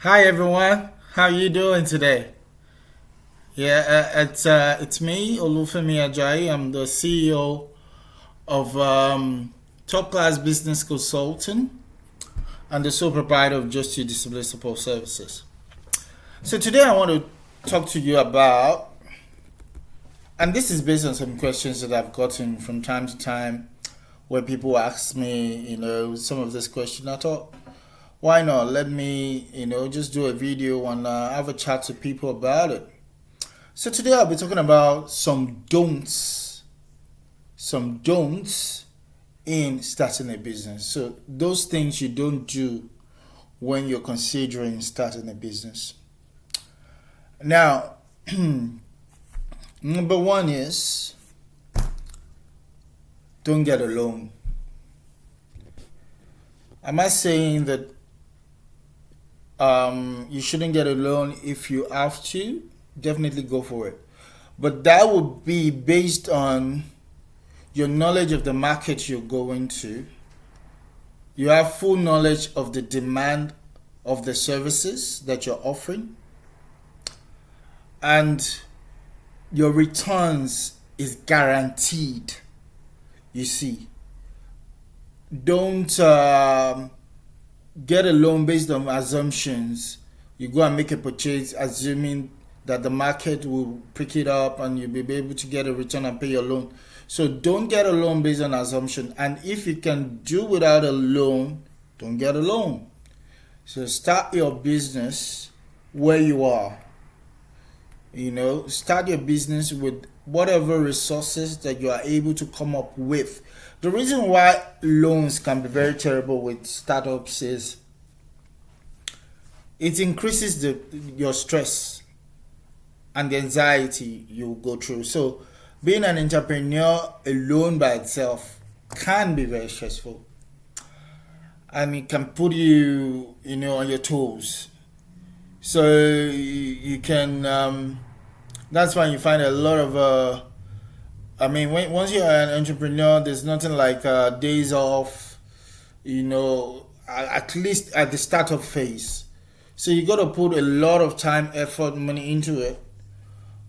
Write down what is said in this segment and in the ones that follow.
Hi everyone, how you doing today? It's me, Olufemi Ajayi. I'm the CEO of Top Class Business Consulting and the sole proprietor of Just You Disability Support Services. So today I want to talk to you about, and this is based on some questions that I've gotten from time to time, where people ask me, some of this question. I thought, why not? Let me, just do a video and have a chat to people about it. So today I'll be talking about some don'ts in starting a business. So those things you don't do when you're considering starting a business. Now, number one is don't get a loan. Am I saying that you shouldn't get a loan if you have to? Definitely go for it. But that would be based on your knowledge of the market you're going to. You have full knowledge of the demand of the services that you're offering. And your returns is guaranteed. You see, don't get a loan based on assumptions. You go and make a purchase assuming that the market will pick it up and you'll be able to get a return and pay your loan. So don't get a loan based on assumption. And if you can do without a loan, don't get a loan. So start your business where you are. Start your business with whatever resources that you are able to come up with. The reason why loans can be very terrible with startups is it increases your stress and the anxiety you go through. So being an entrepreneur alone by itself can be very stressful. And it can put you, on your toes. So you can, that's why you find a lot of, once you're an entrepreneur, there's nothing like days off, at least at the startup phase. So you got to put a lot of time, effort, money into it,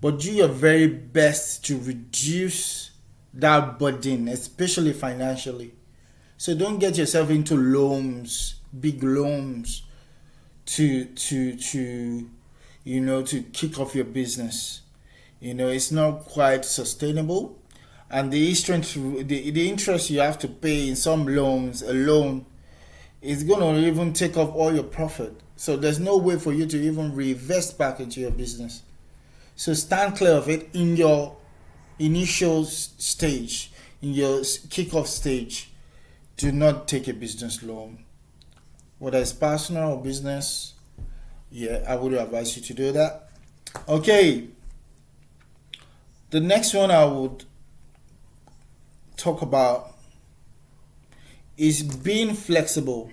but do your very best to reduce that burden, especially financially. So don't get yourself into loans, big loans, to kick off your business. It's not quite sustainable, and the interest you have to pay in some loans alone is going to even take off all your profit. So there's no way for you to even reinvest back into your business. So stand clear of it in your initial stage, in your kickoff stage. Do not take a business loan, whether it's personal or business. I would advise you to do that. Okay, the next one I would talk about is being flexible.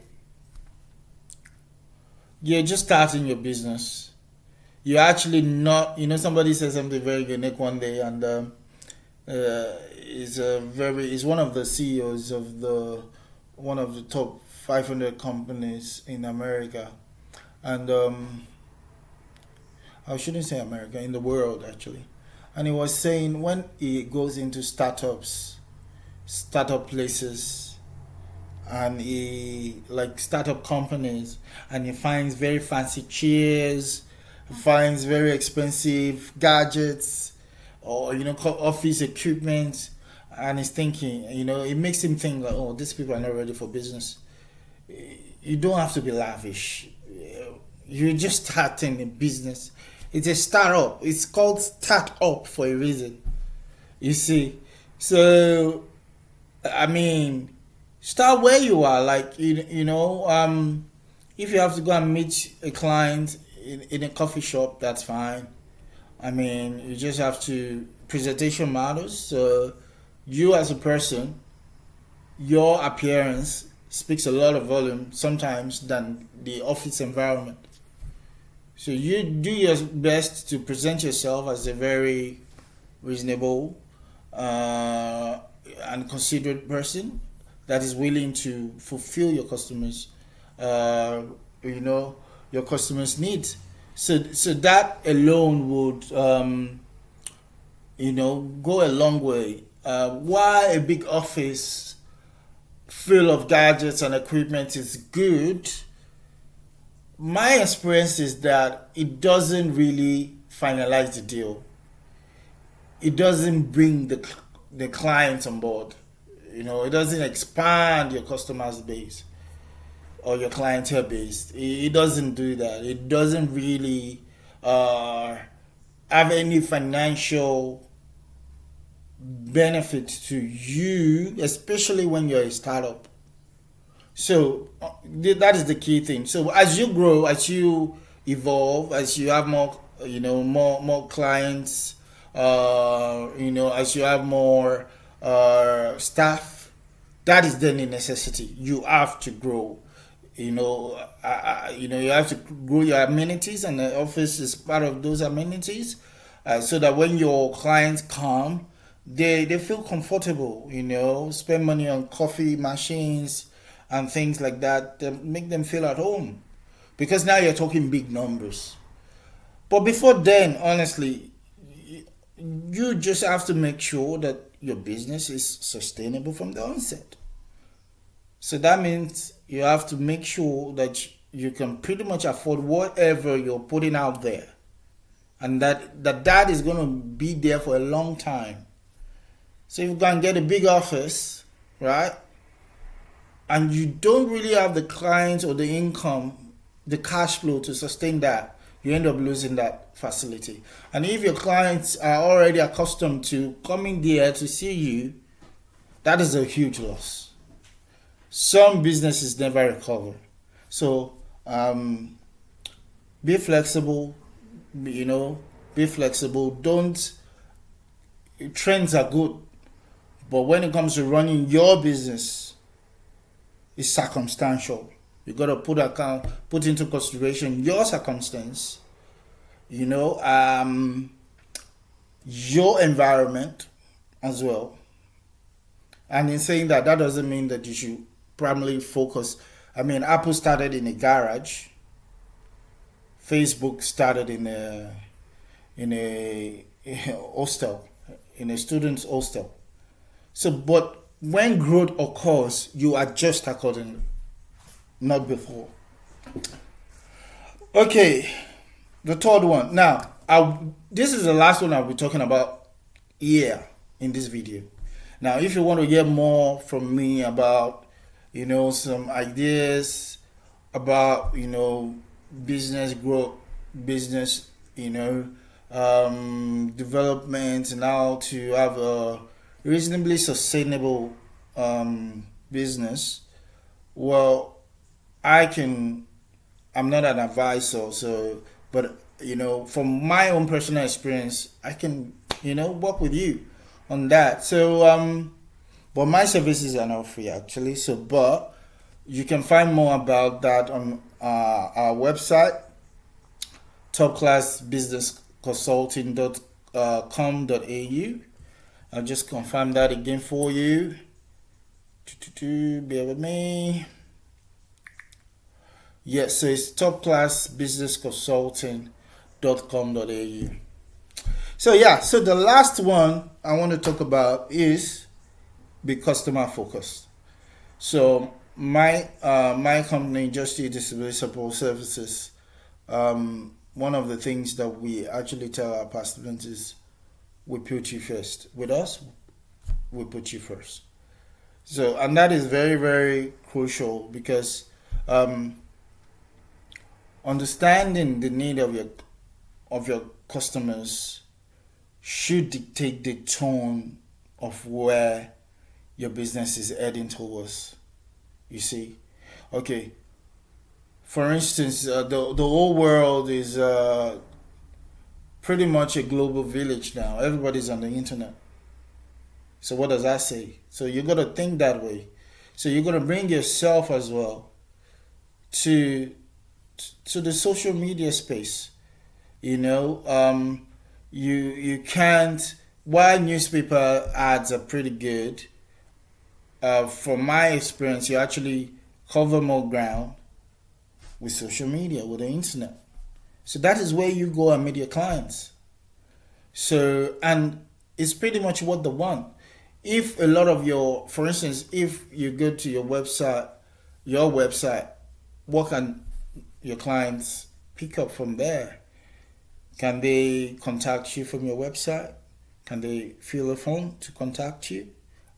You're just starting your business. You're actually not, somebody said something very unique one day, and is one of the CEOs of one of the top 500 companies in America, and I shouldn't say America, in the world actually. And he was saying when he goes into startup places, and he like startup companies, and he finds very fancy chairs, finds very expensive gadgets, or office equipment, and he's thinking, it makes him think like, oh, these people are not ready for business. You don't have to be lavish. You're just starting a business. It's a startup. It's called startup for a reason. You see, so start where you are. Like if you have to go and meet a client in a coffee shop, that's fine. You just have to, presentation matters. So you as a person, your appearance speaks a lot of volume sometimes than the office environment. So you do your best to present yourself as a very reasonable and considerate person that is willing to fulfill your customers, uh, you know, your customers' needs. So that alone would go a long way. Why a big office full of gadgets and equipment is good, my experience is that it doesn't really finalize the deal. It doesn't bring the clients on board. It doesn't expand your customers base or your clientele base. It doesn't do that. It doesn't really have any financial benefit to you, especially when you're a startup. So that is the key thing. So as you grow, as you evolve, as you have more, more clients, as you have more staff, that is then a necessity. You have to grow. You have to grow your amenities, and the office is part of those amenities, so that when your clients come, they feel comfortable. Spend money on coffee machines and things like that, make them feel at home, because now you're talking big numbers. But before then, honestly, you just have to make sure that your business is sustainable from the onset. So that means you have to make sure that you can pretty much afford whatever you're putting out there, and that is going to be there for a long time. So if you can get a big office, right, and you don't really have the clients or the income, the cash flow to sustain that, you end up losing that facility. And if your clients are already accustomed to coming there to see you, that is a huge loss. Some businesses never recover. So be flexible, be flexible. Don't, trends are good, but when it comes to running your business, it's circumstantial. You got to put into consideration your circumstance, your environment as well. And in saying that, that doesn't mean that you should primarily focus. I mean, Apple started in a garage. Facebook started in a hostel, in a student's hostel. So, but when growth occurs, you adjust accordingly, not before. Okay, the third one. Now, this is the last one I'll be talking about here in this video. Now, if you want to hear more from me about, some ideas about, business growth, business, development, and how to have a reasonably sustainable business, well, I'm not an advisor, but from my own personal experience, I can work with you on that. So but my services are not free actually. So but you can find more about that on our website, topclassbusinessconsulting.com.au. I'll just confirm that again for you. Bear with me. Yes, so it's topclassbusinessconsulting.com.au. So the last one I want to talk about is be customer focused. So my company, Just Eat Disability Support Services, one of the things that we actually tell our participants is, we put you first. With us, we put you first. So, and that is very, very crucial, because understanding the need of your customers should dictate the tone of where your business is heading towards. You see, okay. For instance, the whole world is pretty much a global village now. Everybody's on the internet. So what does that say? So you got to think that way. So you're going to bring yourself as well to the social media space. You can't. While newspaper ads are pretty good, from my experience, you actually cover more ground with social media, with the internet. So that is where you go and meet your clients. So, and it's pretty much what they want. If a lot of your, for instance, if you go to your website, what can your clients pick up from there? Can they contact you from your website? Can they fill a phone to contact you?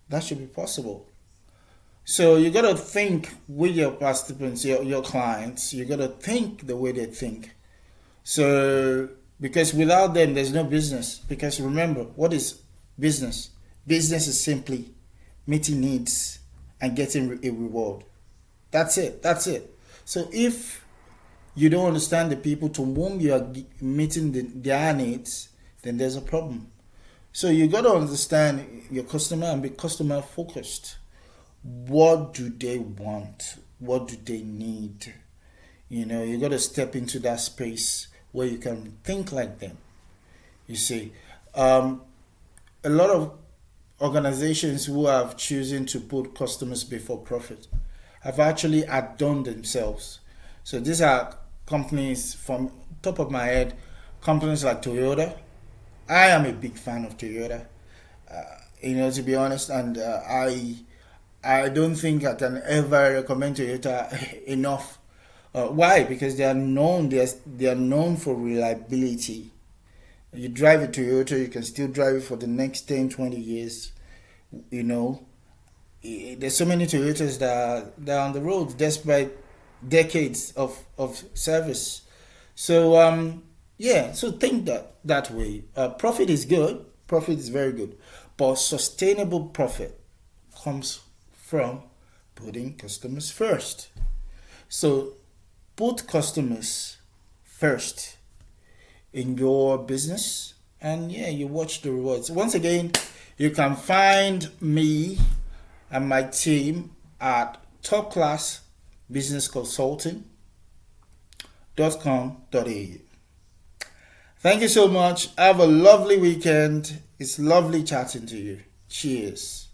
That should be possible. So you got to think with your participants, your clients, you got to think the way they think. So, because without them, there's no business. Because remember, what is business? Business is simply meeting needs and getting a reward. That's it. That's it. So if you don't understand the people to whom you are meeting their needs, then there's a problem. So you got to understand your customer and be customer focused. What do they want? What do they need? You got to step into that space where you can think like them. You see, a lot of organizations who have chosen to put customers before profit have actually outdone themselves. So these are companies, from top of my head, companies like Toyota. I am a big fan of Toyota. To be honest, and I don't think I can ever recommend Toyota enough. Why? Because they are known for reliability. You drive a Toyota, you can still drive it for the next 10, 20 years. You know, there's so many Toyotas that are on the road despite decades of service. So yeah, so think that way. Profit is good. Profit is very good, but sustainable profit comes from putting customers first. So put customers first in your business, and yeah, you watch the rewards. Once again, you can find me and my team at topclassbusinessconsulting.com.au. Thank you so much. Have a lovely weekend. It's lovely chatting to you. Cheers.